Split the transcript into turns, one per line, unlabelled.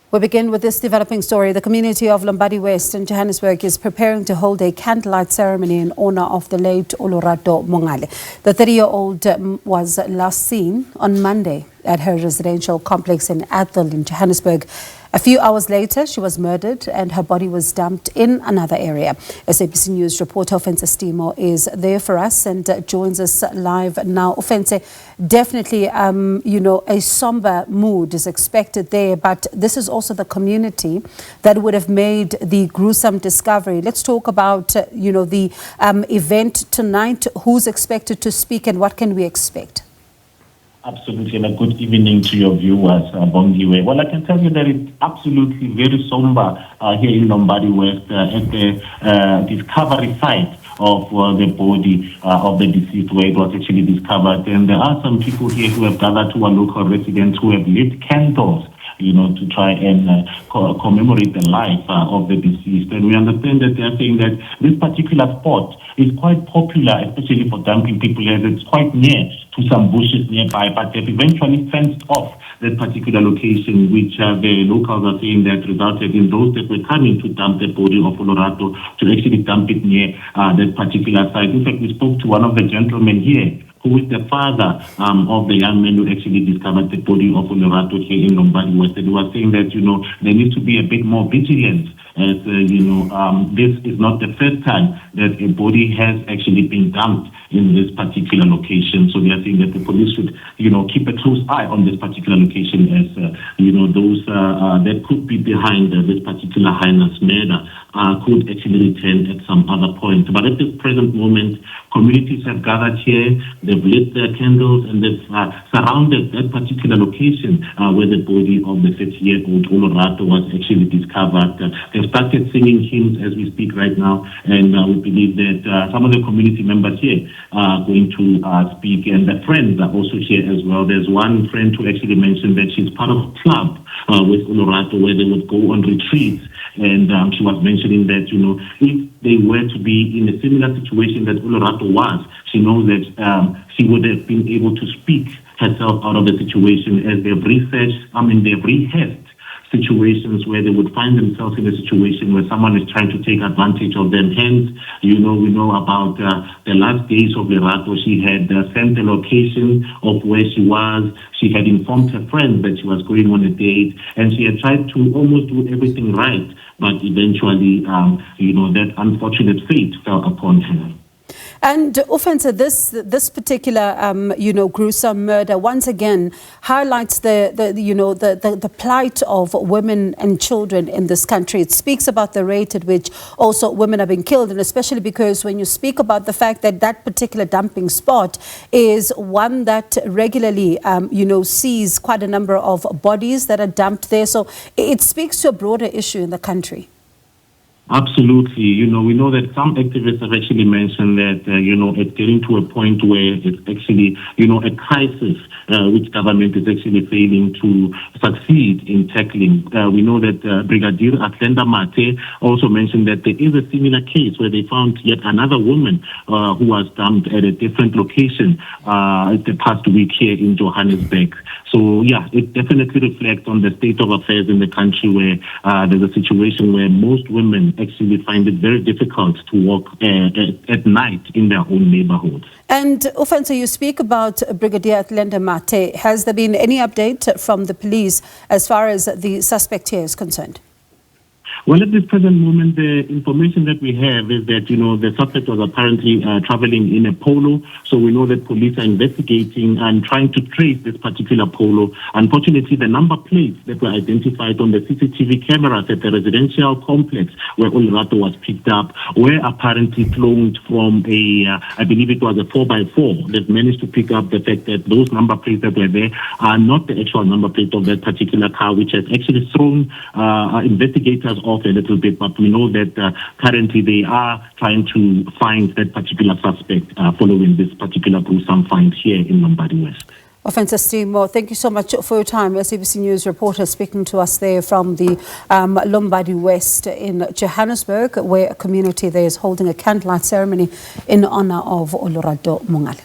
We begin with this developing story. The community of Lombardy West in Johannesburg is preparing to hold a candlelight ceremony in honor of the late Olorato Mongale. The 30-year-old was last seen on Monday at her residential complex in Atholl in Johannesburg. A few hours later, she was murdered and her body was dumped in another area. SABC News reporter Ofentse Setimo is there for us and joins us live now. Ofentse, definitely, a somber mood is expected there, but this is also the community that would have made the gruesome discovery. Let's talk about, the event tonight. Who's expected to speak and what can we expect?
Absolutely, and a good evening to your viewers, Bongiwe. Well, I can tell you that it's absolutely very somber here in Lombardy West at the discovery site of the body of the deceased, where it was actually discovered. And there are some people here who have gathered, who are local residents, who have lit candles, to try and commemorate the life of the deceased. And we understand that they are saying that this particular spot is quite popular, especially for dumping people, as it's quite near to some bushes nearby, but they've eventually fenced off that particular location, which the locals are saying that resulted in those that were coming to dump the body of Olorato to actually dump it near that particular site. In fact, we spoke to one of the gentlemen here, who is the father of the young man who actually discovered the body of Olorato here in Lombardy West. And he was saying that, there needs to be a bit more vigilance, as, this is not the first time that a body has actually been dumped in this particular location. So they are saying that the police should, keep a close eye on this particular location, as, those that could be behind this particular heinous murder could actually return at some other point. But at this present moment, communities have gathered here, they've lit their candles, and they've surrounded that particular location where the body of the 30-year-old Olorato was actually discovered. They've started singing hymns as we speak right now, and we believe that some of the community members here are going to speak, and the friends are also here as well. There's one friend who actually mentioned that she's part of a club with Olorato where they would go on retreats, and she was mentioning that, if they were to be in a similar situation that Olorato was, she knows that she would have been able to speak herself out of the situation, as they've they've rehearsed situations where they would find themselves in a situation where someone is trying to take advantage of them. Hence, we know about the last days of Olorato. She had sent the location of where she was. She had informed her friend that she was going on a date, and she had tried to almost do everything right, but eventually, that unfortunate fate fell upon her.
And Ofentse, this particular, gruesome murder once again highlights the plight of women and children in this country. It speaks about the rate at which also women are being killed, and especially because when you speak about the fact that that particular dumping spot is one that regularly, sees quite a number of bodies that are dumped there. So it speaks to a broader issue in the country.
Absolutely. We know that some activists have actually mentioned that, it's getting to a point where it's actually, a crisis which government is actually failing to succeed in tackling. We know that Brigadier Mate also mentioned that there is a similar case where they found yet another woman who was dumped at a different location the past week here in Johannesburg. So, yeah, it definitely reflects on the state of affairs in the country, where there's a situation where most women actually find it very difficult to walk at night in their own neighborhoods.
And Ofentse, you speak about Brigadier Mate. Has there been any update from the police as far as the suspect here is concerned?
Well, at this present moment, the information that we have is that, the suspect was apparently traveling in a polo. So we know that police are investigating and trying to trace this particular polo. Unfortunately, the number plates that were identified on the CCTV cameras at the residential complex where Olorato was picked up were apparently cloned from I believe it was a 4x4. They've managed to pick up the fact that those number plates that were there are not the actual number plate of that particular car, which has actually thrown investigators off a little bit, but we know that currently they are trying to find that particular suspect following this particular gruesome find here in Lombardy West.
Ofentse Setimo, thank you so much for your time. SABC News reporter speaking to us there from the Lombardy West in Johannesburg, where a community there is holding a candlelight ceremony in honor of Olorato Mongale.